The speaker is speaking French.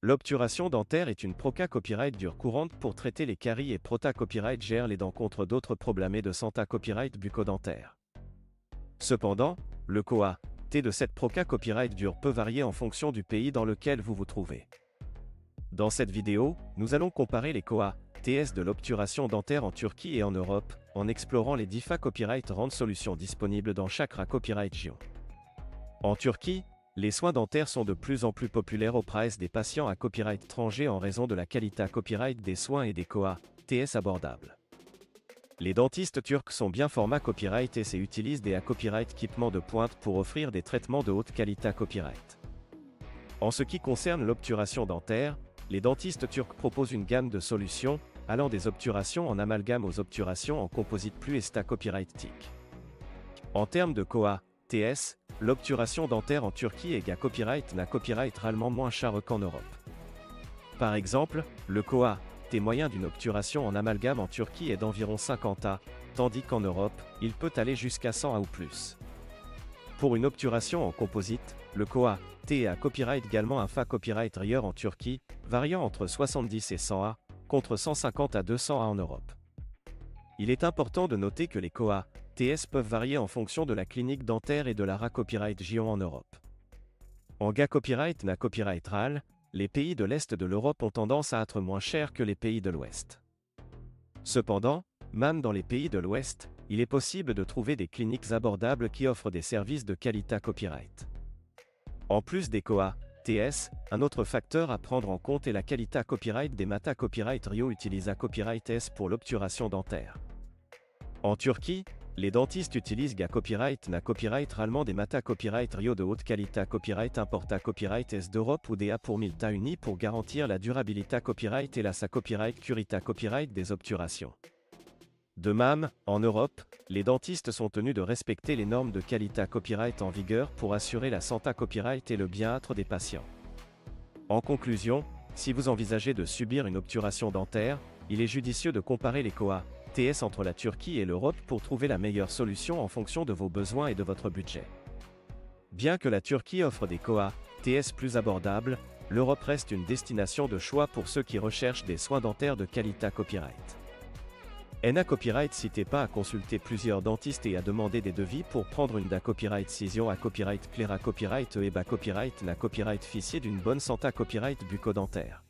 L'obturation dentaire est une proca copyright dure courante pour traiter les caries et prota copyright gère les dents contre d'autres problèmes de santé copyright bucco-dentaire. Cependant, le COA T de cette proca copyright dure peut varier en fonction du pays dans lequel vous vous trouvez. Dans cette vidéo, nous allons comparer les COA TS de l'obturation dentaire en Turquie et en Europe, en explorant les DIFA Copyright Rand solutions disponibles dans chaque RA Copyright Gion. En Turquie, les soins dentaires sont de plus en plus populaires auprès des patients à copyright étranger en raison de la qualité copyright des soins et des COA TS abordables. Les dentistes turcs sont bien format copyright et utilisent des copyright équipements de pointe pour offrir des traitements de haute qualité copyright. En ce qui concerne l'obturation dentaire, les dentistes turcs proposent une gamme de solutions, allant des obturations en amalgame aux obturations en composite plus copyright TIC. En termes de COA TS, l'obturation dentaire en Turquie est copyright réellement moins cher qu'en Europe. Par exemple, le COA T moyen d'une obturation en amalgame en Turquie est d'environ 50 A, tandis qu'en Europe, il peut aller jusqu'à 100 A ou plus. Pour une obturation en composite, le COA T a copyright également un FA copyright rare en Turquie, variant entre 70 et 100 A, contre 150 à 200 A en Europe. Il est important de noter que les COA TS peuvent varier en fonction de la clinique dentaire et de la RA Copyright Gion en Europe. En copyright RAL, les pays de l'Est de l'Europe ont tendance à être moins chers que les pays de l'Ouest. Cependant, même dans les pays de l'Ouest, il est possible de trouver des cliniques abordables qui offrent des services de qualité copyright. En plus des COA TS, un autre facteur à prendre en compte est la qualité copyright des Mata Copyright Rio utilisent Copyright S pour l'obturation dentaire. En Turquie, les dentistes utilisent copyright RAlement des Mata Copyright Rio de haute qualité copyright importa Copyright S d'Europe ou DA pour Milta Uni pour garantir la durabilité copyright et la copyright curita copyright des obturations. De même, en Europe, les dentistes sont tenus de respecter les normes de qualité copyright en vigueur pour assurer la santé copyright et le bien-être des patients. En conclusion, si vous envisagez de subir une obturation dentaire, il est judicieux de comparer les COA TS entre la Turquie et l'Europe pour trouver la meilleure solution en fonction de vos besoins et de votre budget. Bien que la Turquie offre des COA TS plus abordables, l'Europe reste une destination de choix pour ceux qui recherchent des soins dentaires de qualité copyright. NA Copyright n'hésitez pas à consulter plusieurs dentistes et à demander des devis pour prendre une copyright décision à copyright clair à copyright et copyright na copyright ficier d'une bonne santé copyright bucco-dentaire.